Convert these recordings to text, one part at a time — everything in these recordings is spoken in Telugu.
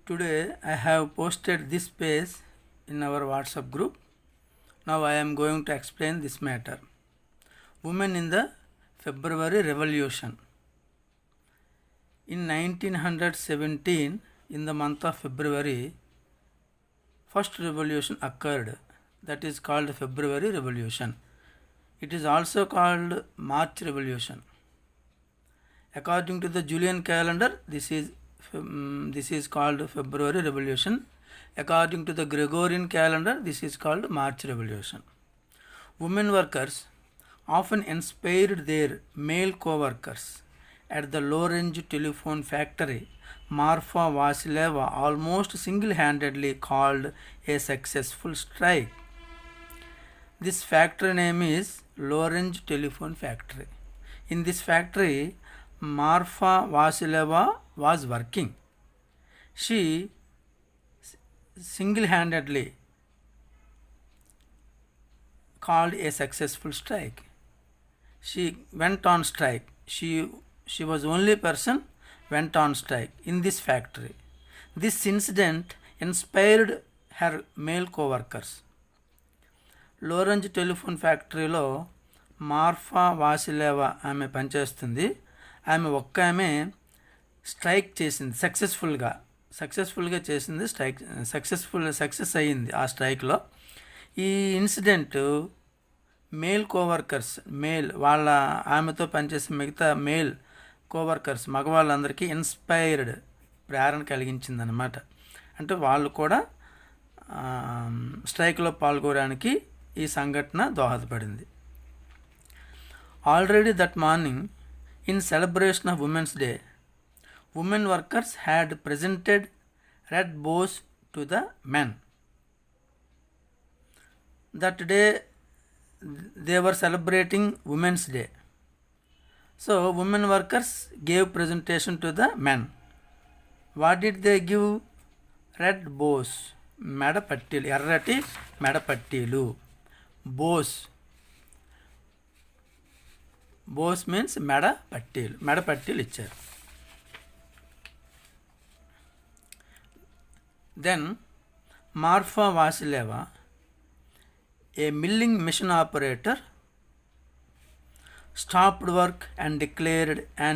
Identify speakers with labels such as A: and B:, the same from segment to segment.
A: Today I have posted this page in our WhatsApp group. Now I am going to explain this matter. Women in the February Revolution. In 1917, in the month of February, first revolution occurred. That is called February Revolution. It is also called March Revolution. According to the Julian calendar, this is called February Revolution. According to the Gregorian calendar, this is called March Revolution. Women workers often inspired their male co-workers. At the Low-Range Telephone Factory, Marfa Vasileva almost single-handedly called a successful strike. This factory name is Low-Range Telephone Factory. In this factory, Marfa Vasileva was working. She single-handedly called a successful strike. She went on strike. She was only person went on strike in this factory. This incident inspired her male co-workers. Lorenz telephone ఫ్యాక్టరీలో మార్ఫా వాసిలేవా ఆమె పనిచేస్తుంది. ఆమె ఆమె స్ట్రైక్ చేసింది. సక్సెస్ఫుల్గా చేసింది. సక్సెస్ అయ్యింది ఆ స్ట్రైక్లో. ఈ ఇన్సిడెంట్ మేల్ కోవర్కర్స్ వాళ్ళ ఆమెతో పనిచేసే మిగతా మేల్ కోవర్కర్స్ మగవాళ్ళందరికీ ఇన్స్పైర్డ్ ప్రేరణ కలిగించిందనమాట. అంటే వాళ్ళు కూడా స్ట్రైక్లో పాల్గొనడానికి ఈ సంఘటన దోహదపడింది. Already that morning in celebration of women's day, women workers had presented red bows to the men. That day they were celebrating Women's Day. So women workers gave presentation to the men. What did they give? Red bows. Medapattilu. Errati medapattilu. Bows. Bows means medapattilu. Medapattilu icharu. Then Marfa Vasileva, a milling machine operator, stopped work and declared an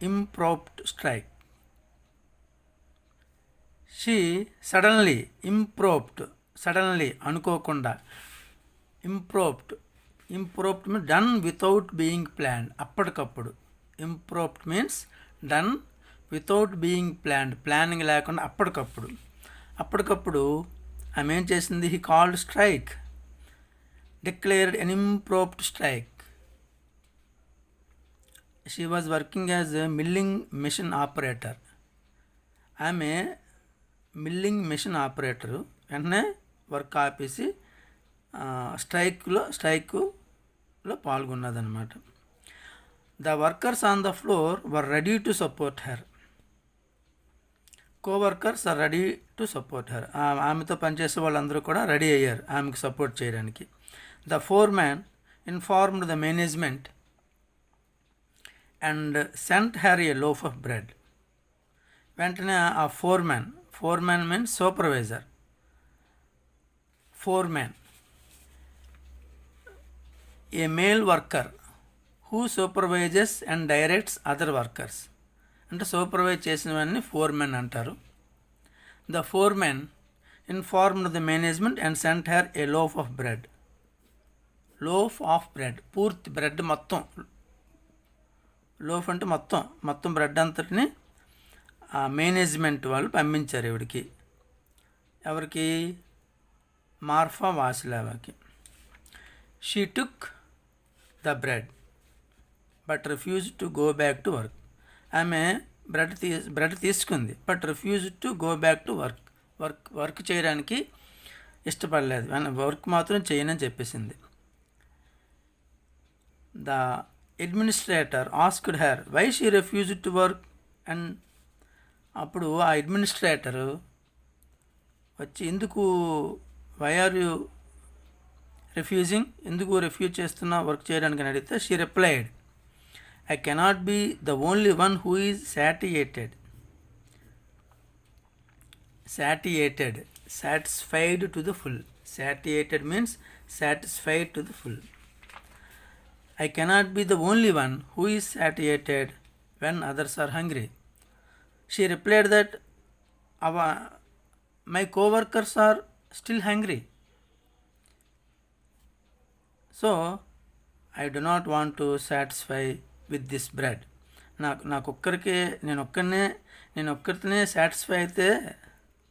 A: impromptu strike. She suddenly అనుకోకుండా, impromptu means done without being planned, అప్పటికప్పుడు. Impromptu means done without being planned, planning లేకుండా అప్పటికప్పుడు ఆమె ఏం చేసింది? he called strike, declared an impromptu strike. She was working as a milling machine operator. ఆమె మిల్లింగ్ మెషిన్ ఆపరేటరు. వెంటనే వర్క్ ఆపేసి స్ట్రైక్లో పాల్గొన్నదన్నమాట. The workers on the floor were ready to support her. Coworkers are ready to support her. ఆమెతో పనిచేసే వాళ్ళందరూ కూడా రెడీ అయ్యారు ఆమెకు సపోర్ట్ చేయడానికి. The foreman informed the management and sent her a loaf of bread. వెంటనే ఆ foreman means supervisor. Foreman, a male worker who supervises and directs other workers. అంటే సూపర్వైజ్ చేసిన వాడిని ఫోర్మ్యాన్ అంటారు. The foreman informed the management and sent her a loaf of bread. Loaf of bread, పూర్తి బ్రెడ్ మొత్తం. లోఫ్ అంటే మొత్తం బ్రెడ్ అంతటిని ఆ మేనేజ్మెంట్ వాళ్ళు పంపించారు ఇవిడికి. ఎవరికి? మార్ఫా వాసిలేవాకి. She took the bread but refuse to go back to work. ఆమె బ్రెడ్ తీసుకుంది but refuse to go back to work చేయడానికి ఇష్టపడలేదు. వర్క్ మాత్రం చేయనని చెప్పేసింది. The administrator asked her why she refused to work, and అప్పుడు ఆ అడ్మినిస్ట్రేటర్ వచ్చి వై ఆర్ యూ రిఫ్యూజింగ్, ఎందుకు రిఫ్యూజ్ చేస్తున్నా వర్క్ చేయడానికి అని అడిగితే she replied, I cannot be the only one who is satiated. satiated, satisfied to the full. Satiated means satisfied to the full. I cannot be the only one who is satiated when others are hungry. She replied that my co-workers are still hungry. So I do not want to satisfy with this bread. నేను ఒక్కరితోనే సాటిస్ఫై అయితే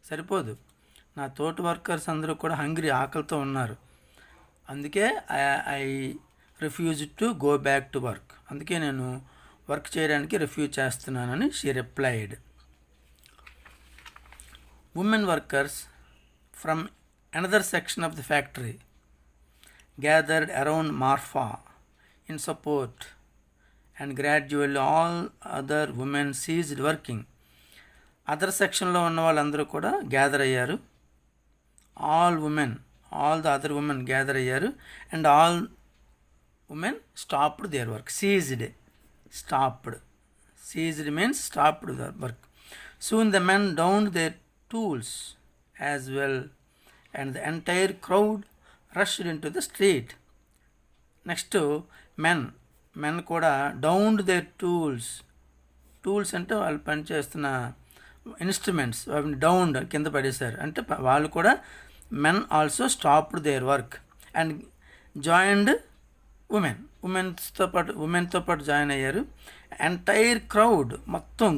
A: సరిపోదు. నా తోటి వర్కర్స్ అందరూ కూడా హంగ్రీ, ఆకలితో ఉన్నారు. అందుకే I refuse to go back to work. అందుకే నేను వర్క్ చేయడానికి రిఫ్యూజ్ చేస్తున్నానని she replied. Women workers from another section of the factory gathered around Marfa in support, and gradually all other women ceased working. Other సెక్షన్లో ఉన్న వాళ్ళందరూ కూడా గ్యాదర్ అయ్యారు. All the other women gather అయ్యారు. And all women stopped their work. Ceased means stopped their work. Soon the men downed their tools as well and the entire crowd rushed into the street. Next men కూడా డౌన్డ్ దేర్ టూల్స్ అంటే వాళ్ళు పనిచేస్తున్న ఇన్స్ట్రుమెంట్స్ డౌన్ కింద పడేశారు. అంటే వాళ్ళు కూడా men also stopped their work and joined ఉమెన్తో పాటు జాయిన్ అయ్యారు. ఎంటైర్ క్రౌడ్ మొత్తం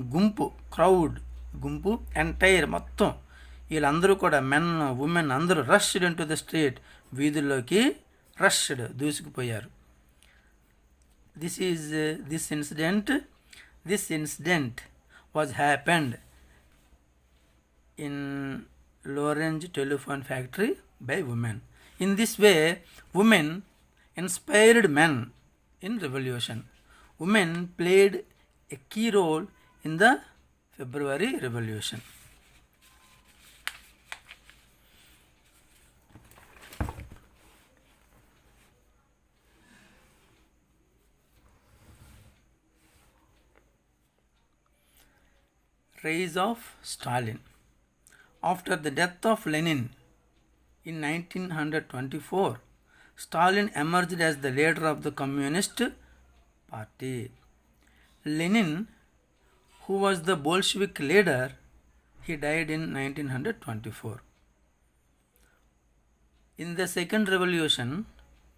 A: గుంపు ఎంటైర్ మొత్తం వీళ్ళందరూ కూడా మెన్ ఉమెన్ అందరూ రష్డ్ ఇంటూ ద స్ట్రీట్, వీధుల్లోకి దూసుకుపోయారు. This incident was happened in Lorenz telephone factory by women. In this way women inspired men in revolution. Women played a key role in the February revolution. Rise of Stalin. After the death of Lenin in 1924, Stalin emerged as the leader of the Communist Party. Lenin, who was the Bolshevik leader, he died in 1924. In the second revolution,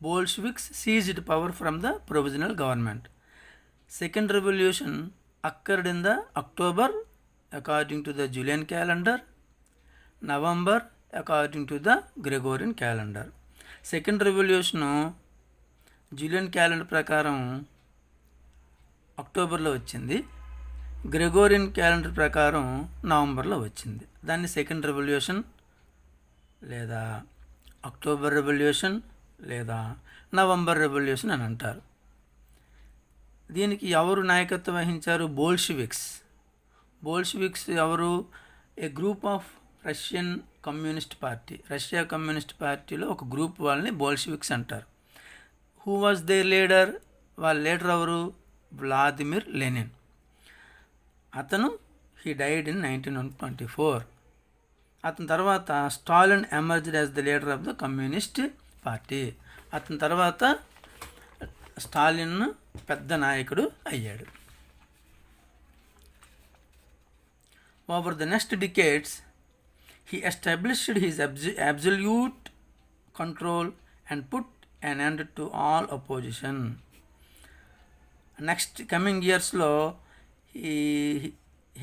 A: Bolsheviks seized power from the provisional government. Second revolution occurred in the October according to the Julian calendar, November according to the Gregorian calendar. Second revolution Julian calendar ప్రకారం అక్టోబర్లో వచ్చింది, గ్రెగోరియన్ క్యాలెండర్ ప్రకారం నవంబర్లో వచ్చింది. దాన్ని సెకండ్ రెవల్యూషన్ లేదా అక్టోబర్ రెవల్యూషన్ లేదా నవంబర్ రెవల్యూషన్ అని అంటారు. దీనికి ఎవరు నాయకత్వం వహించారు? బోల్షివిక్స్ ఎవరు? A group of Russian communist party. Russia communist పార్టీలో ఒక గ్రూప్ వాళ్ళని బోల్షివిక్స్ అంటారు. Who was their leader? వాళ్ళ లీడర్ ఎవరు? Vladimir Lenin. అతను హీ డైడ్ ఇన్ 1924. అతని తర్వాత Stalin emerged as the leader of the communist party. అతని తర్వాత స్టాలిన్ పెద్ద నాయకుడు అయ్యాడు. Over the next decades, he established his absolute control and put an end to all opposition. Next coming yearsలో he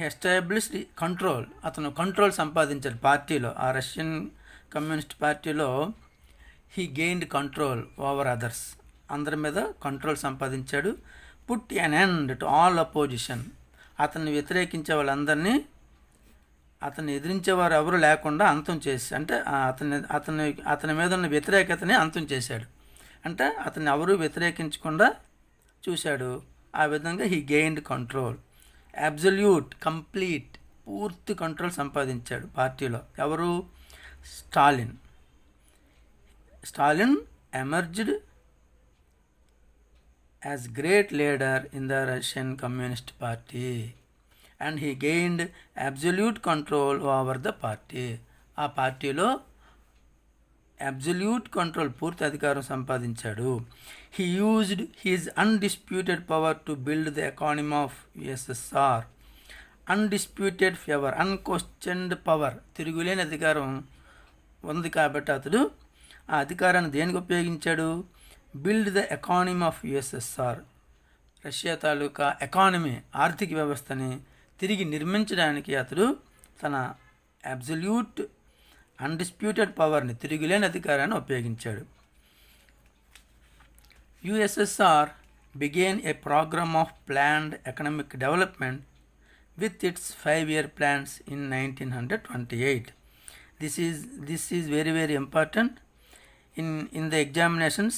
A: established control. అతను కంట్రోల్ సంపాదించాడు పార్టీలో, ఆ రష్యన్ కమ్యూనిస్ట్ పార్టీలో. he gained control over others. అందరి మీద కంట్రోల్ సంపాదించాడు. put an end to all opposition. అతన్ని వ్యతిరేకించే వాళ్ళందరినీ, అతన్ని ఎదిరించేవారు ఎవరు లేకుండా అంతం చేసి, అంటే అతని మీద ఉన్న వ్యతిరేకతని అంతం చేశాడు. అంటే అతన్ని ఎవరు వ్యతిరేకించకుండా చూశాడు. ఆ విధంగా he gained control. Absolute, complete, పూర్తి కంట్రోల్ సంపాదించాడు పార్టీలో. ఎవరు? Stalin emerged as great leader in the Russian communist party. and he gained absolute control over the party. ఆ పార్టీలో అబ్జల్యూట్ కంట్రోల్, పూర్తి అధికారం సంపాదించాడు. He used his undisputed power to build the economy of USSR. Undisputed power, unquestioned power, తిరుగులేని అధికారం ఉంది కాబట్టి అతడు ఆ అధికారాన్ని దేనికి ఉపయోగించాడు? Build the economy of USSR, Russia తాలూకా ఎకానమీ, ఆర్థిక వ్యవస్థని తిరిగి నిర్మించడానికి అతడు తన అబ్జల్యూట్ అన్డిస్ప్యూటెడ్ పవర్ని, తిరుగులేని అధికారాన్ని ఉపయోగించాడు. USSR began a program of planned economic development with its 5-year plans in 1928. This is very very important. In the examinations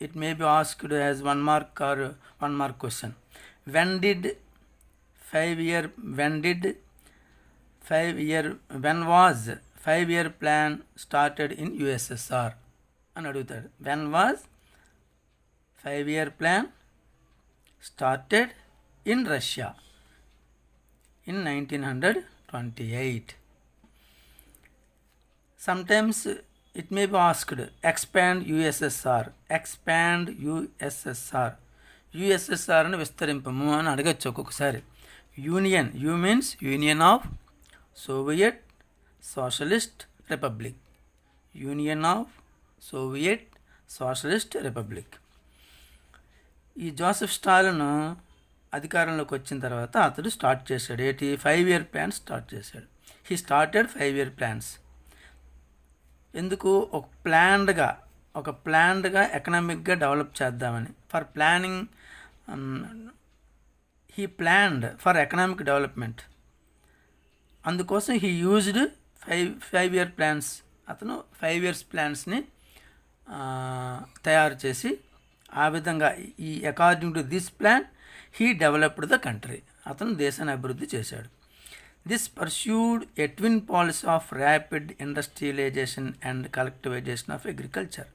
A: it may be asked as 1 mark or 1 mark question. When was 5-year plan started in USSR అని అడుగుతాడు. When was 5-year plan started in Russia? In 1928. Sometimes it may be asked, expand USSR. Expand USSR. USSR అని విస్తరింపము అని అడగచ్చు ఒక్కొక్కసారి. Union, you means union of Soviet socialist republic. Union of Soviet socialist republic. ఈ జోసెఫ్ స్టాలిన్ అధికారంలోకి వచ్చిన తర్వాత అతడు స్టార్ట్ చేశాడు ఏంటి? 5-year ప్లాన్స్ స్టార్ట్ చేశాడు. He started 5-year plans. ఎందుకు? ఒక ప్లాన్డ్గా ఎకనామిక్గా డెవలప్ చేద్దామని. For planning, he planned for economic development. అందుకోసం హీ యూజ్డ్ 5-year ప్లాన్స్. అతను 5 years ప్లాన్స్ని తయారు చేసి ఆ విధంగా ఈ according to this plan he developed the country. అతను దేశాన్ని అభివృద్ధి చేశాడు. This pursued a twin policy of rapid industrialisation and collectivisation of agriculture.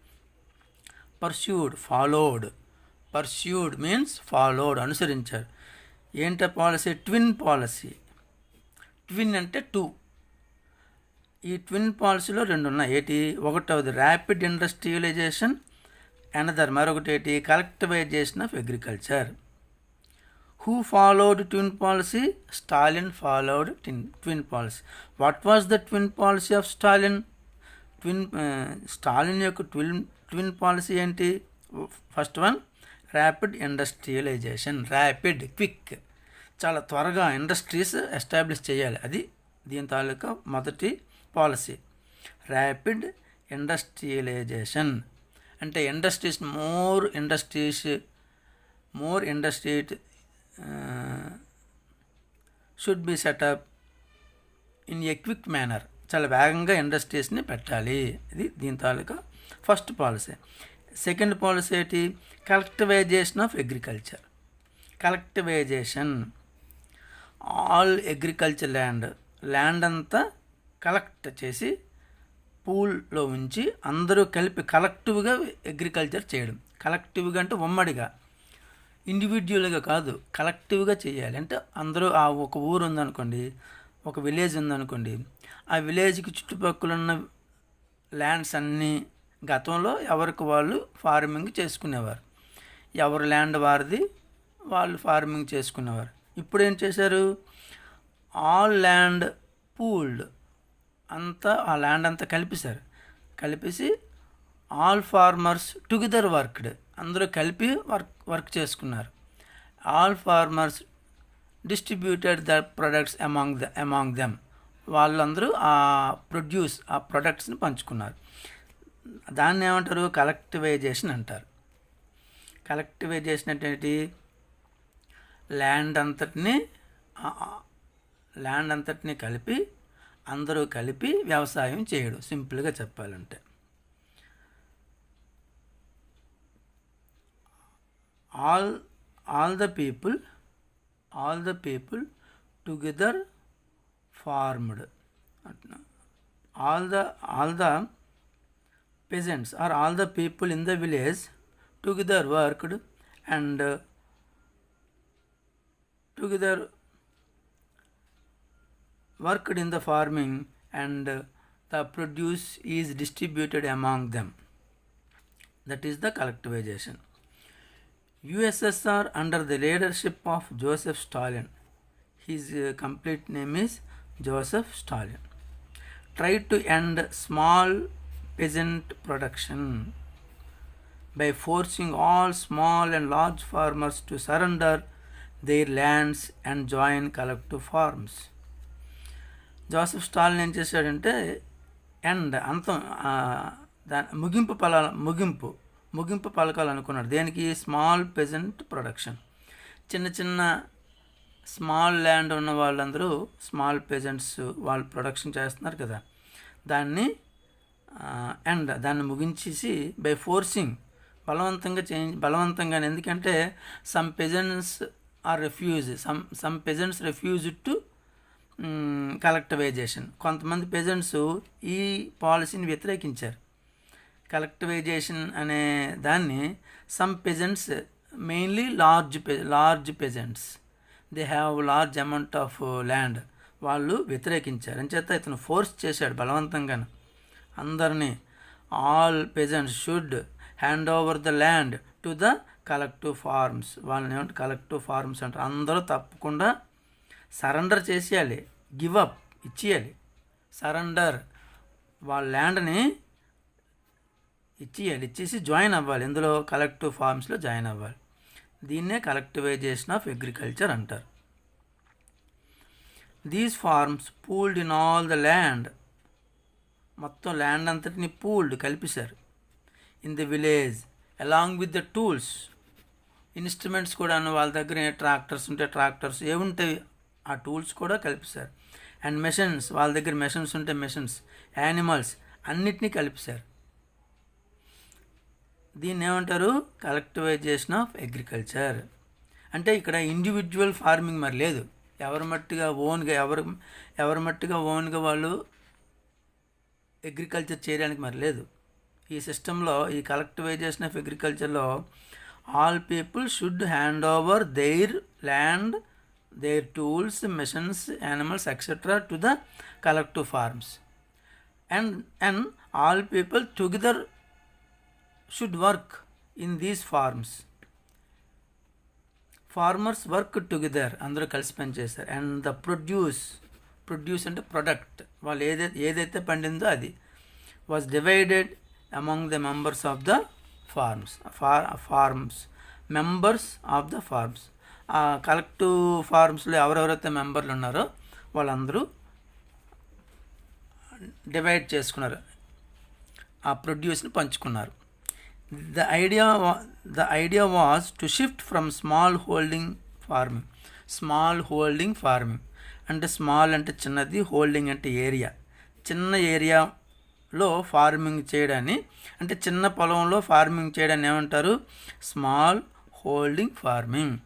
A: Pursued means followed, అనుసరించారు. ఏంట పాలసీ? Twin policy. ట్విన్ అంటే 2. ఈ ట్విన్ పాలసీలో 2 ఉన్నాయి. ఏంటి? ఒకటవది ర్యాపిడ్ ఇండస్ట్రియలైజేషన్, అనదర్ మరొకటి ఏంటి? Collectivisation of agriculture. Who followed twin policy? Stalin followed twin policy. What was the twin policy of Stalin? Stalin యొక్క ట్విన్ పాలసీ ఏంటి? First one rapid industrialisation. Rapid, quick, చాలా త్వరగా ఇండస్ట్రీస్ ఎస్టాబ్లిష్ చేయాలి. అది దీని తాలూకా మొదటి పాలసీ. ర్యాపిడ్ ఇండస్ట్రియలైజేషన్ అంటే industries, more industry should be set up in a quick manner. చాలా వేగంగా ఇండస్ట్రీస్ని పెట్టాలి. ఇది దీని తాలూకా ఫస్ట్ పాలసీ. సెకండ్ పాలసీ ఏంటి? Collectivisation of agriculture. Collectivisation, all agriculture land అంతా కలెక్ట్ చేసి పూల్లో ఉంచి అందరూ కలిపి కలెక్టివ్గా అగ్రికల్చర్ చేయడం. కలెక్టివ్గా అంటే ఉమ్మడిగా, ఇండివిజువల్గా కాదు, కలెక్టివ్గా చేయాలి. అంటే అందరూ ఆ ఒక ఊరు ఉందనుకోండి, ఒక విలేజ్ ఉందనుకోండి, ఆ విలేజ్కి చుట్టుపక్కల ఉన్న ల్యాండ్స్ అన్నీ గతంలో ఎవరికి వాళ్ళు ఫార్మింగ్ చేసుకునేవారు. ఎవరి ల్యాండ్ వారిది వాళ్ళు ఫార్మింగ్ చేసుకునేవారు. ఇప్పుడు ఏం చేశారు? ఆల్ ల్యాండ్ పూల్డ్, అంతా ఆ ల్యాండ్ అంతా కలిపేసి ఆల్ ఫార్మర్స్ టుగెదర్ వర్క్డ్, అందరూ కలిపి వర్క్ చేసుకున్నారు. All farmers distributed the products among them, వాళ్ళందరూ ఆ ప్రొడక్ట్స్ని పంచుకున్నారు. దాన్ని ఏమంటారు? కలెక్టివైజేషన్ అంటారు. కలెక్టివైజేషన్ అంటే ఏంటి? ల్యాండ్ అంతటిని కలిపి అందరూ కలిపి వ్యవసాయం చేయడం, సింపుల్గా చెప్పాలంటే. all the people together farmed. All the peasants or all the people in the village together worked and together worked in the farming and the produce is distributed among them. That is the collectivization. USSR under the leadership of Joseph Stalin, his complete name is Joseph Stalin, tried to end small peasant production by forcing all small and large farmers to surrender their lands and join collective farms. Joseph Stalin ఏం చేశాడంటే అంతం ముగింపు పలకాలు అనుకున్నాడు. దేనికి? Small pheasant production. చిన్న స్మాల్ ల్యాండ్ ఉన్న వాళ్ళందరూ స్మాల్ పెజెంట్స్ వాళ్ళు ప్రొడక్షన్ చేస్తున్నారు కదా, దాన్ని ముగించేసి బై ఫోర్సింగ్ బలవంతంగా ఎందుకంటే some peasants refuse to collectivization. కొంతమంది పెజెంట్స్ ఈ పాలసీని వ్యతిరేకించారు. కలెక్టివైజేషన్ అనే దాన్ని some peasants, mainly large peasants, they have large amount of land, వాళ్ళు వ్యతిరేకించారు. అంచేత ఇతను ఫోర్స్ చేశాడు బలవంతంగా అందరినీ, all peasants should hand over the land to the collective farms. వాళ్ళని ఏమంటే కలెక్టివ్ ఫార్మ్స్ అంటారు. అందరూ తప్పకుండా సరెండర్ చేసేయాలి, గివ్ అప్ ఇచ్చేయాలి, సరెండర్ వాళ్ళ ల్యాండ్ని ఇచ్చేసి జాయిన్ అవ్వాలి. ఇందులో కలెక్టివ్ ఫార్మ్స్లో జాయిన్ అవ్వాలి. దీన్నే కలెక్టివైజేషన్ ఆఫ్ అగ్రికల్చర్ అంటారు. These farms pooled in all the land, మొత్తం ల్యాండ్ అంతటిని పూల్డ్ కలిపేశారు. In the village along with the tools, instruments కూడా వాళ్ళ దగ్గర ట్రాక్టర్స్ ఉంటే ట్రాక్టర్స్, ఏముంటాయి ఆ టూల్స్ కూడా కలిపేశారు. అండ్ మెషిన్స్, వాళ్ళ దగ్గర మెషిన్స్ ఉంటే మెషిన్స్, యానిమల్స్ అన్నిటినీ కలిపేశారు. దీన్ని ఏమంటారు? కలెక్టివైజేషన్ ఆఫ్ అగ్రికల్చర్. అంటే ఇక్కడ ఇండివిజువల్ ఫార్మింగ్ మరి లేదు, ఎవరి మట్టుగా ఓన్గా వాళ్ళు అగ్రికల్చర్ చేయడానికి మరి లేదు. ఈ సిస్టంలో, ఈ కలెక్టివైజేషన్ ఆఫ్ అగ్రికల్చర్లో all people should hand over their land, their tools, machines, animals, etc. to the collective farms, and all people together should work in these farms. Farmers work together, అందరూ కలిసి పనిచేస్తారు. అండ్ ద ప్రొడ్యూస్ అంటే ప్రొడక్ట్, వాళ్ళు ఏదైతే పండిందో అది was divided among the members of the farms. ఆ కలెక్టివ్ ఫార్మ్స్లో ఎవరెవరైతే మెంబర్లు ఉన్నారో వాళ్ళందరూ డివైడ్ చేసుకున్నారు, ఆ ప్రొడ్యూస్ని పంచుకున్నారు. The idea was to shift from small holding farming అంటే స్మాల్ అంటే చిన్నది, హోల్డింగ్ అంటే ఏరియా, చిన్న ఏరియాలో ఫార్మింగ్ చేయడాన్ని, అంటే చిన్న పొలంలో ఫార్మింగ్ చేయడాన్ని ఏమంటారు? Small holding farming.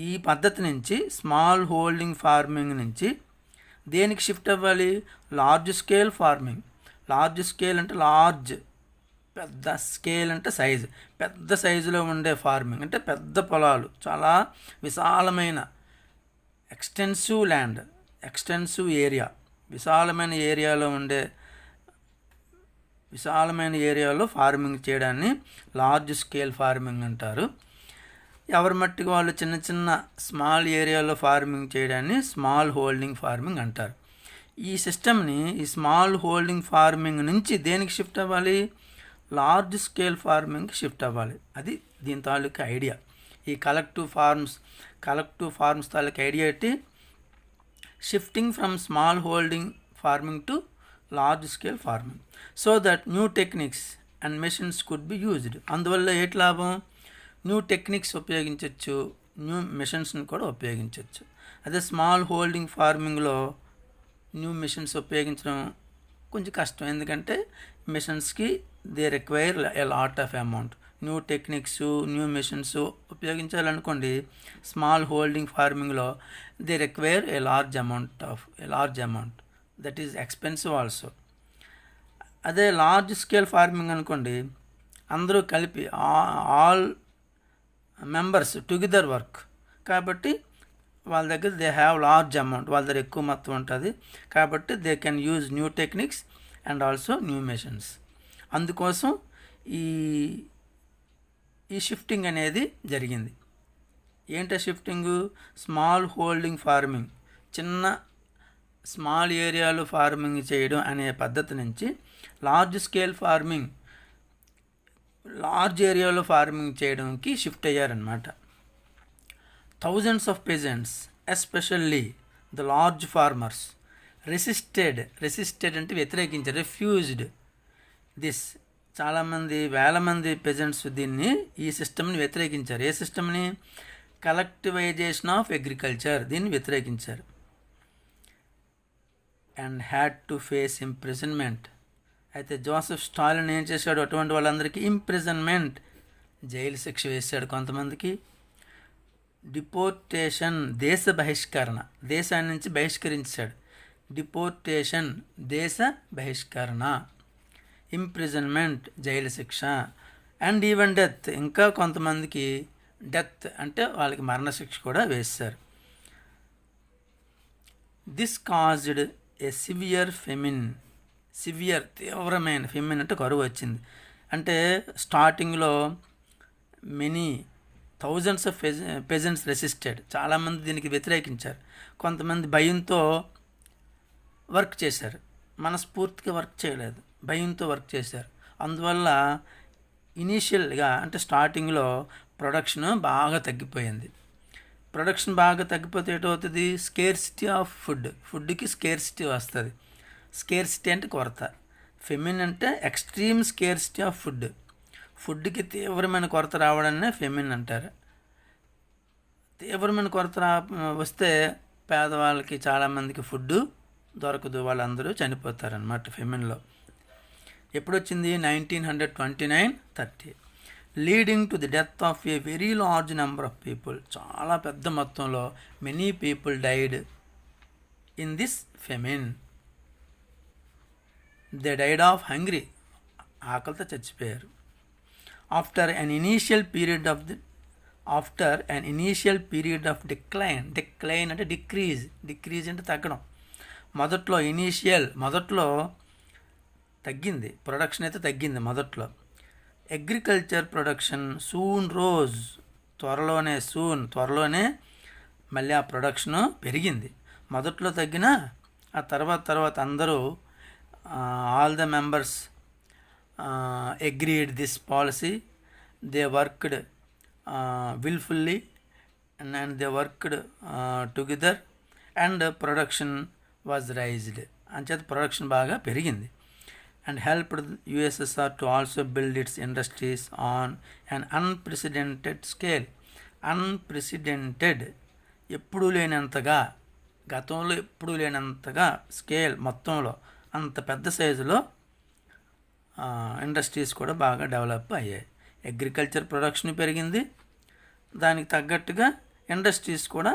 A: ఈ పద్ధతి నుంచి, స్మాల్ హోల్డింగ్ ఫార్మింగ్ నుంచి దేనికి షిఫ్ట్ అవ్వాలి? Large scale farming. Large scale అంటే లార్జ్, పెద్ద స్కేల్ అంటే సైజు, పెద్ద సైజులో ఉండే ఫార్మింగ్ అంటే పెద్ద పొలాలు, చాలా విశాలమైన ఎక్స్టెన్సివ్ ల్యాండ్, ఎక్స్టెన్సివ్ ఏరియా, విశాలమైన ఏరియాలో ఫార్మింగ్ చేయడాన్ని లార్జ్ స్కేల్ ఫార్మింగ్ అంటారు. ఎవరి మట్టికి వాళ్ళు చిన్న స్మాల్ ఏరియాలో ఫార్మింగ్ చేయడాన్ని స్మాల్ హోల్డింగ్ ఫార్మింగ్ అంటారు. ఈ సిస్టమ్ని, ఈ స్మాల్ హోల్డింగ్ ఫార్మింగ్ నుంచి దేనికి షిఫ్ట్ అవ్వాలి? లార్జ్ స్కేల్ ఫార్మింగ్కి షిఫ్ట్ అవ్వాలి. అది దీని తాలూకా ఐడియా. ఈ కలెక్టివ్ ఫార్మ్స్ తాలూకా ఐడియా ఏంటి? Shifting from small holding farming to large scale farming so that new techniques and machines could be used. అందువల్ల ఏంటి లాభం? న్యూ టెక్నిక్స్ ఉపయోగించవచ్చు, న్యూ మెషిన్స్ని కూడా ఉపయోగించవచ్చు. అదే స్మాల్ హోల్డింగ్ ఫార్మింగ్లో న్యూ మెషిన్స్ ఉపయోగించడం కొంచెం కష్టం, ఎందుకంటే మెషిన్స్కి they require a lot of amount. New techniques, new machines ఉపయోగించాలనుకోండి స్మాల్ హోల్డింగ్ ఫార్మింగ్లో, they require a large amount that is expensive also. అదే లార్జ్ స్కేల్ ఫార్మింగ్ అనుకోండి, అందరూ కలిపి ఆల్ మెంబర్స్ టుగెదర్ వర్క్, కాబట్టి వాళ్ళ దగ్గర దే హ్యావ్ లార్జ్ అమౌంట్, వాళ్ళ దగ్గర ఎక్కువ మొత్తం ఉంటుంది కాబట్టి they can use new techniques and also new machines. అందుకోసం ఈ ఈ షిఫ్టింగ్ అనేది జరిగింది. ఏంటో షిఫ్టింగు? స్మాల్ హోల్డింగ్ ఫార్మింగ్, చిన్న స్మాల్ ఏరియాలో ఫార్మింగ్ చేయడం అనే పద్ధతి నుంచి లార్జ్ స్కేల్ ఫార్మింగ్, లార్జ్ ఏరియాలో ఫార్మింగ్ చేయడానికి షిఫ్ట్ అయ్యారనమాట. Thousands of peasants, especially the large farmers, resisted అంటే వ్యతిరేకించారు, రిఫ్యూజ్డ్ దిస్. చాలామంది వేల మంది పెజెంట్స్ దీన్ని, ఈ సిస్టమ్ని వ్యతిరేకించారు. ఏ సిస్టమ్ని? కలెక్టివైజేషన్ ఆఫ్ అగ్రికల్చర్, దీన్ని వ్యతిరేకించారు. And had to face imprisonment. అయితే జోసెఫ్ స్టాలిన్ ఏం చేశాడు? అటువంటి వాళ్ళందరికీ ఇంప్రిజన్మెంట్, జైలు శిక్ష వేశాడు కొంతమందికి. డిపోర్టేషన్, దేశ బహిష్కరణ, దేశాన్ని నుంచి బహిష్కరించాడు. డిపోర్టేషన్, దేశ బహిష్కరణ. ఇంప్రిజన్మెంట్, జైలు శిక్ష. అండ్ ఈవెన్ డెత్, ఇంకా కొంతమందికి డెత్ అంటే వాళ్ళకి మరణశిక్ష కూడా వేశారు. This caused a severe famine, severe తీవ్రమైన, ఫెమిన్ అంటే కరువు వచ్చింది. అంటే స్టార్టింగ్లో many thousands of peasants resisted, చాలామంది దీనికి వ్యతిరేకించారు. కొంతమంది భయంతో వర్క్ చేశారు, మనస్ఫూర్తిగా వర్క్ చేయలేదు, భయంతో వర్క్ చేశారు. అందువల్ల ఇనీషియల్గా అంటే స్టార్టింగ్లో ప్రొడక్షన్ బాగా తగ్గిపోయింది. ప్రొడక్షన్ బాగా తగ్గిపోతే ఏటవుతుంది? స్కేర్సిటీ ఆఫ్ ఫుడ్కి స్కేర్సిటీ వస్తుంది. స్కేర్సిటీ అంటే కొరత. ఫెమిన్ అంటే ఎక్స్ట్రీమ్ స్కేర్సిటీ ఆఫ్ ఫుడ్కి తీవ్రమైన కొరత రావడాన్ని ఫెమిన్ అంటారు. తీవ్రమైన కొరత వస్తే పేదవాళ్ళకి చాలామందికి ఫుడ్ దొరకదు, వాళ్ళందరూ చనిపోతారనమాట ఫెమిన్లో. ఎప్పుడొచ్చింది? 1929-30, leading to the death of a very large number of people. చాలా పెద్ద మొత్తంలో many people died in this famine. They died of hungry, ఆకలితో చచ్చిపోయారు. After an initial period of decline అంటే డిక్రీజ్ అంటే తగ్గడం. మొదట్లో తగ్గింది, ప్రొడక్షన్ అయితే తగ్గింది మొదట్లో. అగ్రికల్చర్ ప్రొడక్షన్ సూన్ రోజ్, త్వరలోనే మళ్ళీ ఆ ప్రొడక్షను పెరిగింది. మొదట్లో తగ్గిన ఆ తర్వాత అందరూ all the members agreed this policy. They worked willfully and they worked together and production was raised. అంచేత ప్రొడక్షన్ బాగా పెరిగింది. And helped USSR to also build its industries on an unprecedented scale. గతంలో ఎప్పుడూ లేనంతగా స్కేల్, మొత్తంలో అంత పెద్ద సైజులో ఇండస్ట్రీస్ కూడా బాగా డెవలప్ అయ్యాయి. అగ్రికల్చర్ ప్రొడక్షన్ పెరిగింది, దానికి తగ్గట్టుగా ఇండస్ట్రీస్ కూడా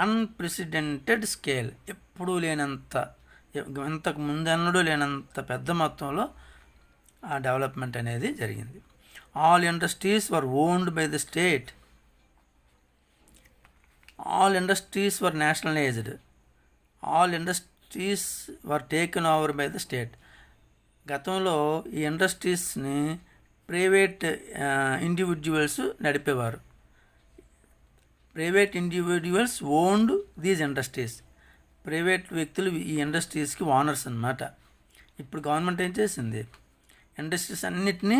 A: అన్ప్రెసిడెంటెడ్ స్కేల్, ఎప్పుడూ లేనంత, ఇంతకు ముందెన్నడూ లేనంత పెద్ద మొత్తంలో ఆ డెవలప్మెంట్ అనేది జరిగింది. All industries were owned by the state. All industries were nationalised. All industries were taken over by the state. గతంలో ఈ ఇండస్ట్రీస్ని ప్రైవేట్ ఇండివిజువల్స్ నడిపేవారు. Private individuals owned these industries. Private వ్యక్తులు ఈ ఇండస్ట్రీస్కి ఓనర్స్ అన్నమాట. ఇప్పుడు గవర్నమెంట్ ఏం చేసింది? ఇండస్ట్రీస్ అన్నిటినీ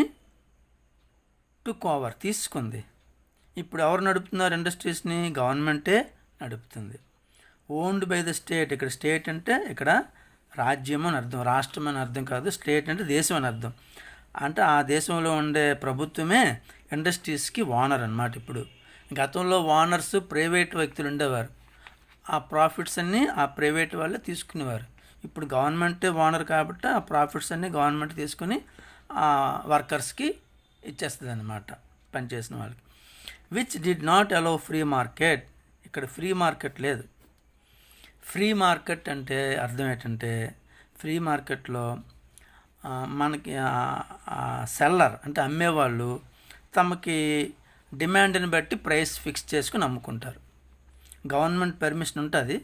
A: టుక్ ఓవర్, తీసుకుంది. ఇప్పుడు ఎవరు నడుపుతున్నారు ఇండస్ట్రీస్ని? గవర్నమెంటే నడుపుతుంది. Owned by the state. ఇక్కడ స్టేట్ అంటే ఇక్కడ రాజ్యం అని అర్థం, రాష్ట్రం అని అర్థం కాదు. స్టేట్ అంటే దేశం అని అర్థం. అంటే ఆ దేశంలో ఉండే ప్రభుత్వమే ఇండస్ట్రీస్కి ఓనర్ అన్నమాట. ఇప్పుడు గతంలో ఓనర్స్ ప్రైవేట్ వ్యక్తులు ఉండేవారు, ఆ ప్రాఫిట్స్ అన్నీ ఆ ప్రైవేట్ వాళ్ళే తీసుకునేవారు. ఇప్పుడు గవర్నమెంటే ఓనర్ కాబట్టి ఆ ప్రాఫిట్స్ అన్నీ గవర్నమెంట్ తీసుకుని వర్కర్స్కి ఇచ్చేస్తుంది అన్నమాట, పనిచేసిన వాళ్ళకి. Which did not allow free market. ఇక్కడ ఫ్రీ మార్కెట్ లేదు. ఫ్రీ మార్కెట్ అంటే అర్థం ఏంటంటే, ఫ్రీ మార్కెట్లో మనకి సెల్లర్ అంటే అమ్మేవాళ్ళు తమకి డిమాండ్ని బట్టి ప్రైస్ ఫిక్స్ చేసుకుని అమ్ముకుంటారు. గవర్నమెంట్ పర్మిషన్ ఉంటుంది.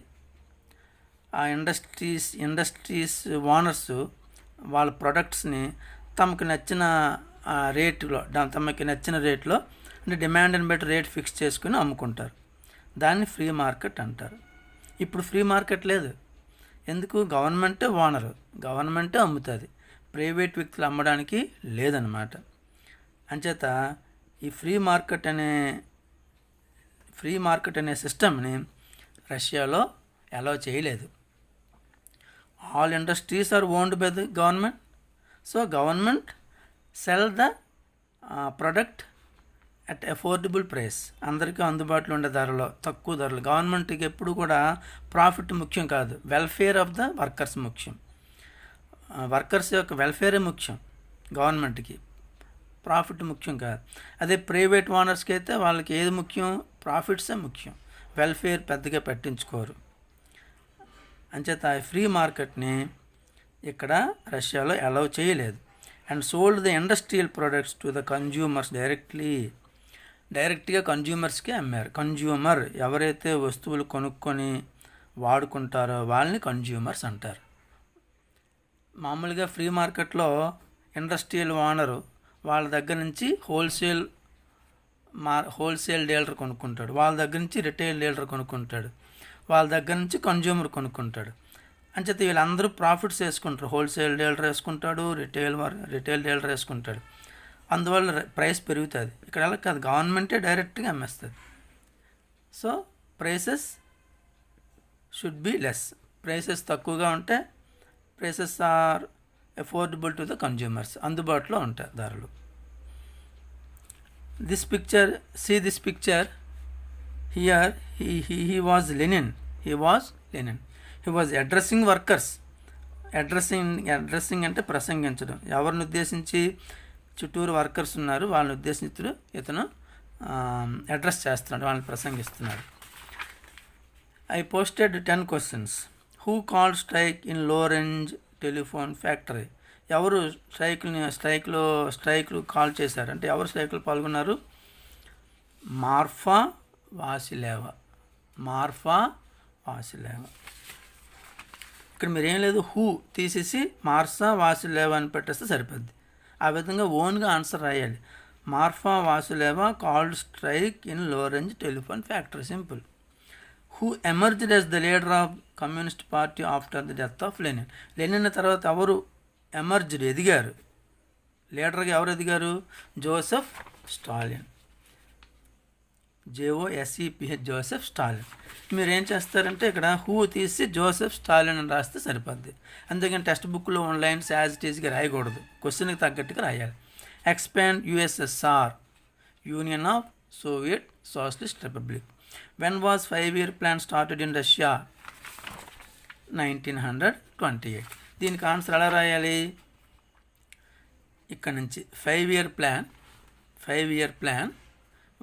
A: ఆ ఇండస్ట్రీస్ ఓనర్స్ వాళ్ళ ప్రొడక్ట్స్ని తమకు నచ్చిన రేట్లో అంటే డిమాండ్ని బట్టి రేట్ ఫిక్స్ చేసుకుని అమ్ముకుంటారు. దాన్ని ఫ్రీ మార్కెట్ అంటారు. ఇప్పుడు ఫ్రీ మార్కెట్ లేదు. ఎందుకు? గవర్నమెంటే ఓనరు, గవర్నమెంటే అమ్ముతుంది, ప్రైవేట్ వ్యక్తులు అమ్మడానికి లేదన్నమాట. అంచేత ఈ ఫ్రీ మార్కెట్ అనే సిస్టమ్ని రష్యాలో అలౌ చేయలేదు. All industries are owned by the government. So government sell the product at affordable price, అందరికీ అందుబాటులో ఉండే ధరలో, తక్కువ ధరలు. గవర్నమెంట్కి ఎప్పుడు కూడా ప్రాఫిట్ ముఖ్యం కాదు, వెల్ఫేర్ ఆఫ్ ద వర్కర్స్ ముఖ్యం. వర్కర్స్ యొక్క వెల్ఫేరే ముఖ్యం, గవర్నమెంట్కి ప్రాఫిట్ ముఖ్యం కాదు. అదే ప్రైవేట్ ఓనర్స్కి అయితే వాళ్ళకి ఏది ముఖ్యం? ప్రాఫిట్సే ముఖ్యం, వెల్ఫేర్ పెద్దగా పట్టించుకోరు. అంచేత ఫ్రీ మార్కెట్ని ఇక్కడ రష్యాలో అలౌ చేయలేదు. And sold the industrial products to the consumers డైరెక్ట్గా కన్జ్యూమర్స్కే అమ్మారు. కన్జ్యూమర్ ఎవరైతే వస్తువులు కొనుక్కొని వాడుకుంటారో వాళ్ళని కన్జ్యూమర్స్ అంటారు. మామూలుగా ఫ్రీ మార్కెట్లో ఇండస్ట్రియల్ ఓనరు వాళ్ళ దగ్గర నుంచి హోల్సేల్ డీలర్ కొనుక్కుంటాడు, వాళ్ళ దగ్గర నుంచి రిటైల్ డీలర్ కొనుక్కుంటాడు, వాళ్ళ దగ్గర నుంచి కన్జ్యూమర్ కొనుక్కుంటాడు. అంచేత వీళ్ళందరూ ప్రాఫిట్స్ వేసుకుంటారు. హోల్సేల్ డీలర్ వేసుకుంటాడు, రిటైల్ డీలర్ వేసుకుంటాడు. అందువల్ల ప్రైస్ పెరుగుతుంది. ఇక్కడ అలా కాదు, గవర్నమెంటే డైరెక్ట్గా అమ్మేస్తుంది. So prices should be less. Prices తక్కువగా ఉంటే prices are affordable to the consumers, అందుబాటులో ఉంటాయి ధరలు. This picture here he was Lenin. He was addressing workers. Addressing అంటే ప్రసంగించడం. ఎవరిని ఉద్దేశించి? చుట్టూరు వర్కర్స్ ఉన్నారు, వాళ్ళని ఉద్దేశించి ఇతను అడ్రస్ చేస్తున్నాడు, వాళ్ళని ప్రసంగిస్తున్నాడు. I posted 10 questions. Who called strike in low range telephone factory? ఎవరు స్ట్రైక్లు కాల్ చేశారు అంటే ఎవరు స్ట్రైక్లో పాల్గొన్నారు? మార్ఫా వాసిలేవా. ఇక్కడ మీరేం లేదు, హూ తీసేసి మార్సా వాసిలేవా అని పెట్టేస్తే సరిపోద్ది. ఆ విధంగా ఓన్గా ఆన్సర్ రాయాలి. Marfa Vasilyeva called strike in low range telephone factory. Simple. Who emerged as the leader of communist party after the death of Lenin. Lenin తర్వాత ఎవరు ఎదిగారు? లీడర్గా ఎవరు ఎదిగారు? Joseph Stalin. JOSEPH, Joseph Stalin. మీరు ఏం చేస్తారంటే ఇక్కడ హూ తీసి జోసెఫ్ స్టాలిన్ అని రాస్తే సరిపోద్ది. అందుకని టెక్స్ట్ బుక్లో ఉన్న లైన్స్ యాజ్ ఇట్ ఈస్గా రాయకూడదు, క్వశ్చన్కి తగ్గట్టుగా రాయాలి. Expand USSR, union of Soviet socialist republic. When was 5-year plan started in Russia? 1928. దీనికి ఆన్సర్ ఎలా రాయాలి? ఇక్కడ నుంచి 5-year ప్లాన్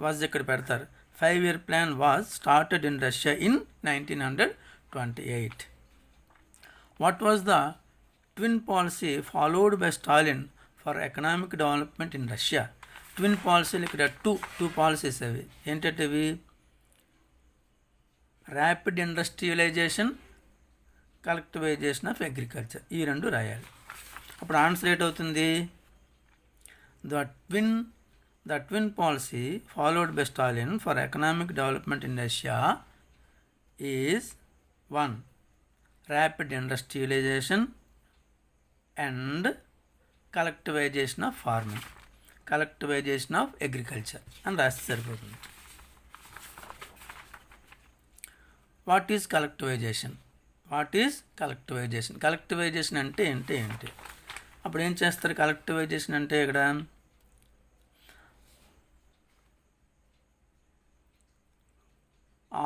A: వాజ్ ఇక్కడ పెడతారు. 5-year plan was started in Russia in 1928. What was the twin policy followed by Stalin for economic development in Russia? Twin పాలసీలు ఇక్కడ టూ పాలసీస్ అవి. ఏంటంటే ర్యాపిడ్ ఇండస్ట్రియలైజేషన్, కలెక్టివైజేషన్ ఆఫ్ అగ్రికల్చర్. ఈ రెండు రాయాలి. అప్పుడు answer ఏంటవుతుంది? The twin policy followed by Stalin for economic development in Russia is 1. Rapid industrialization and collectivization of farming, collectivization of agriculture and రాస్తే సరిపోతుంది. What is కలెక్టివైజేషన్? కలెక్టివైజేషన్ అంటే ఏంటి? అప్పుడు ఏం చేస్తారు? కలెక్టివైజేషన్ అంటే ఇక్కడ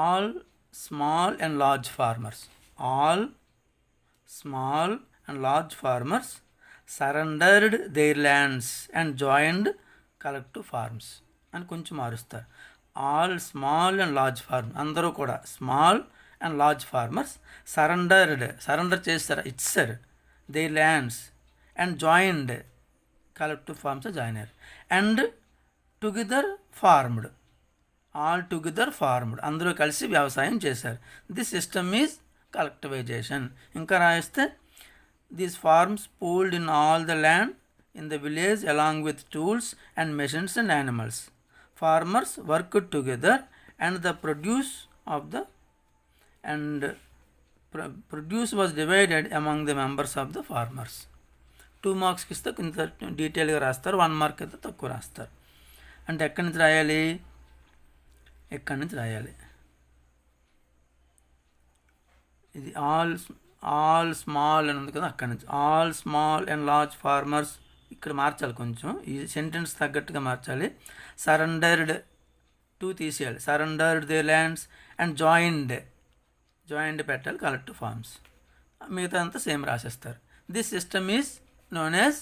A: all small and large farmers surrendered their lands and joined collective farms అని కొంచెం మారుస్తారు. All small and large farmer, అందరూ కూడా small and large farmers surrender చేస్తారు, ఇచ్చారు their lands and joined collective farms join అయ్యారు. And together farmed, all together farmed, అందరూ కలిసి వ్యవసాయం చేశారు. This system is collectivisation. ఇంకా రాయిస్తే these farms pooled in all the land in the village along with tools and machines and animals. Farmers worked together and the produce was divided among the members of the farmers. 2 marks కి ఇస్తే ఇంత డీటెయిల్గా రాస్తారు, 1 మార్క్ అయితే తక్కువ రాస్తారు. అంటే ఎక్కడి నుంచి రాయాలి, ఇది ఆల్ స్మాల్ అని ఉంది కదా, అక్కడి నుంచి all small and large farmers ఇక్కడ మార్చాలి, కొంచెం ఈ సెంటెన్స్ తగ్గట్టుగా మార్చాలి. సరెండర్డ్ టు తీసేయాలి, surrendered they lands and joined పెట్టాలి కలెక్టివ్ ఫార్మ్స్. మిగతా అంతా సేమ్ రాసేస్తారు. This system is known as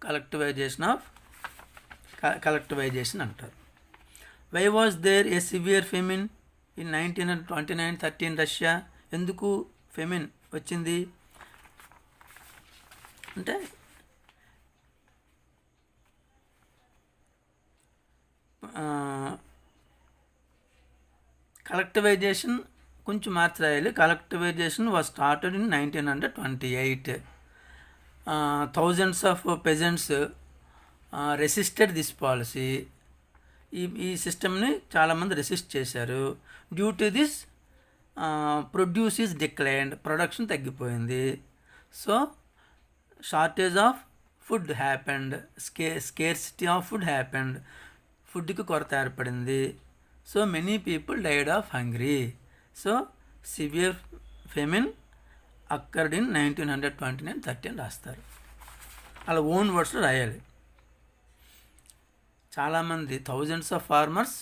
A: collectivisation అంటారు. Why was there a severe famine in 1929-13 Russia? ఎందుకు ఫెమిన్ వచ్చింది అంటే కలెక్టివైజేషన్ కొంచెం మార్చి రాయాలి. Collectivisation was started in 1928. Thousands of peasants resisted this policy. ఈ సిస్టమ్ని చాలామంది రెసిస్ట్ చేశారు. Due to this produce is declined, production తగ్గిపోయింది. So shortage of food happened, scarcity of food happened, ఫుడ్కి కొరత ఏర్పడింది. So many people died of hungry. So severe famine occurred in 1929-13 రాస్తారు. అలా ఓన్ వర్డ్స్లో రాయాలి. చాలామంది thousands of farmers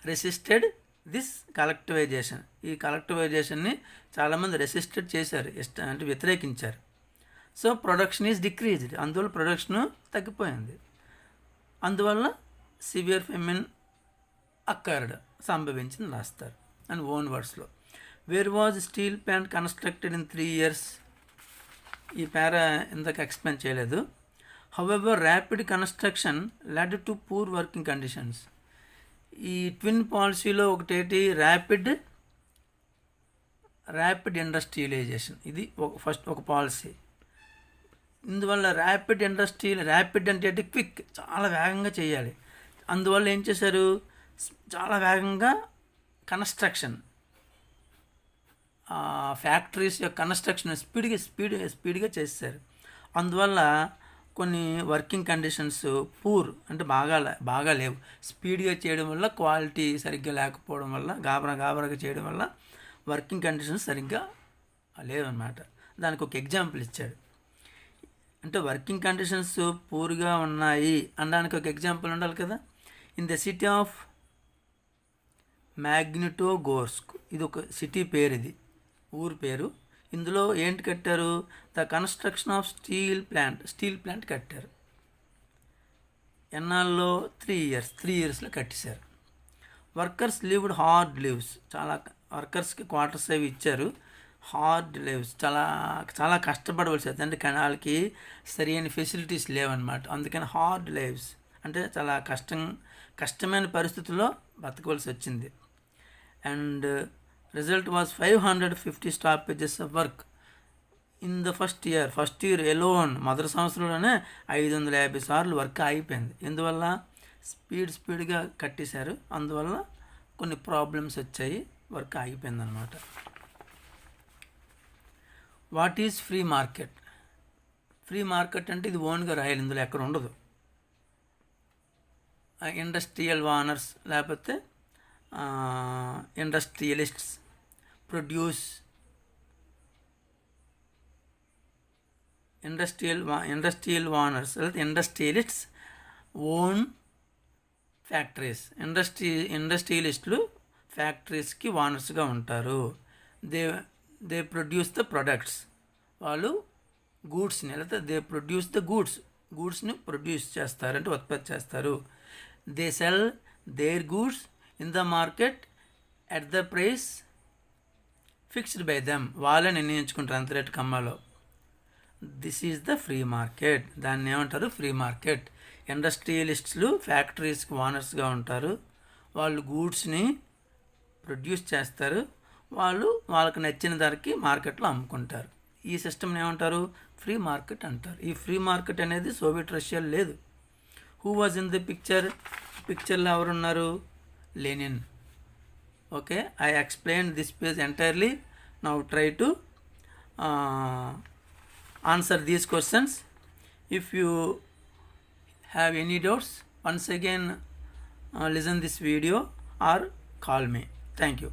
A: resisted this collectivisation. ఈ కలెక్టివైజేషన్ని చాలామంది రెసిస్టెడ్ చేశారు, అంటే వ్యతిరేకించారు. సో ప్రొడక్షన్ ఈజ్ డిక్రీజ్డ్, అందువల్ల ప్రొడక్షన్ తగ్గిపోయింది. అందువల్ల సివియర్ ఫెమిన్ అక్కర్డ్, సంభవించింది రాస్తారు అండ్ ఓన్ వర్డ్స్లో. Where was steel plant constructed in 3 years? ఈ పేరా ఇంతకు ఎక్స్ప్లెయిన్ చేయలేదు. However rapid construction led to poor working conditions. ఈ ట్విన్ పాలసీలో ఒకటేటి ర్యాపిడ్ ఇండస్ట్రియలైజేషన్. ఇది ఒక పాలసీ. ఇందువల్ల ర్యాపిడ్ అంటే క్విక్, చాలా వేగంగా చేయాలి. అందువల్ల ఏం చేశారు, చాలా వేగంగా కన్స్ట్రక్షన్, ఫ్యాక్టరీస్ యొక్క కన్స్ట్రక్షన్ స్పీడ్గా చేశారు. అందువల్ల కొన్ని వర్కింగ్ కండిషన్స్ పూర్, అంటే బాగా లేవు. స్పీడ్గా చేయడం వల్ల, క్వాలిటీ సరిగ్గా లేకపోవడం వల్ల, గాబరాగా చేయడం వల్ల వర్కింగ్ కండిషన్స్ సరిగ్గా లేవన్నమాట. దానికి ఒక ఎగ్జాంపుల్ ఇచ్చాడు. అంటే వర్కింగ్ కండిషన్స్ పూర్గా ఉన్నాయి అనడానికి ఒక ఎగ్జాంపుల్ ఉండాలి కదా. ఇన్ ద సిటీ ఆఫ్ మ్యాగ్నిటోగోర్స్క్, ఇది ఒక సిటీ పేరు, ఇది ఊరు పేరు. ఇందులో ఏంటి కట్టారు, the construction of steel plant కట్టారు. ఎన్నాళ్ళలో 3 yearsలో కట్టేశారు. వర్కర్స్ లివ్డ్ హార్డ్ లివ్స్, చాలా వర్కర్స్కి క్వార్టర్స్ అవి ఇచ్చారు. హార్డ్ లివ్స్, చాలా కష్టపడవలసి వస్తుంది, అంటే వాళ్ళకి సరైన ఫెసిలిటీస్ లేవన్నమాట. అందుకని హార్డ్ లివ్స్ అంటే చాలా కష్టమైన పరిస్థితుల్లో బతకవలసి వచ్చింది. And result was 550 stoppages of work in the first year alone. మొదటి సంవత్సరంలోనే 550 సార్లు వర్క్ ఆగిపోయింది. ఎందువల్ల స్పీడ్గా కట్టేశారు. అందువల్ల కొన్ని ప్రాబ్లమ్స్ వచ్చాయి, వర్క్ ఆగిపోయింది అనమాట. What is free market? Free market అంటే ఇది ఓన్గా రాయాలి, ఇందులో ఎక్కడ ఉండదు. ఇండస్ట్రియల్ ఓనర్స్ లేకపోతే ఇండస్ట్రియలిస్ట్స్ ప్రొడ్యూస్, ఇండస్ట్రియల్ ఓనర్స్ లేకపోతే ఇండస్ట్రియలిస్ట్స్ ఓన్ ఫ్యాక్టరీస్. ఇండస్ట్రియలిస్టులు ఫ్యాక్టరీస్కి ఓనర్స్గా ఉంటారు. దే ప్రొడ్యూస్ ద ప్రొడక్ట్స్, వాళ్ళు గూడ్స్ని లేకపోతే దే ప్రొడ్యూస్ ద గూడ్స్ని ప్రొడ్యూస్ చేస్తారు, అంటే ఉత్పత్తి చేస్తారు. They sell their goods in the market at the price fixed by them, వాళ్ళే నిర్ణయించుకుంటారు అంత రేటు కమ్మాలో. This is the free market. దాన్ని ఏమంటారు, ఫ్రీ మార్కెట్. ఇండస్ట్రియలిస్టులు ఫ్యాక్టరీస్కి ఓనర్స్గా ఉంటారు. వాళ్ళు గూడ్స్ని ప్రొడ్యూస్ చేస్తారు, వాళ్ళు వాళ్ళకి నచ్చిన ధరకి మార్కెట్లో అమ్ముకుంటారు. ఈ సిస్టమ్ని ఏమంటారు? ఫ్రీ మార్కెట్ అంటారు. ఈ ఫ్రీ మార్కెట్ అనేది సోవియట్ రష్యాలో లేదు. హూ వాజ్ ఇన్ ది పిక్చర్లో ఎవరున్నారు? Lenin. Okay, I explain this page entirely. Now try to answer these questions. If you have any doubts, once again listen this video or call me. Thank you.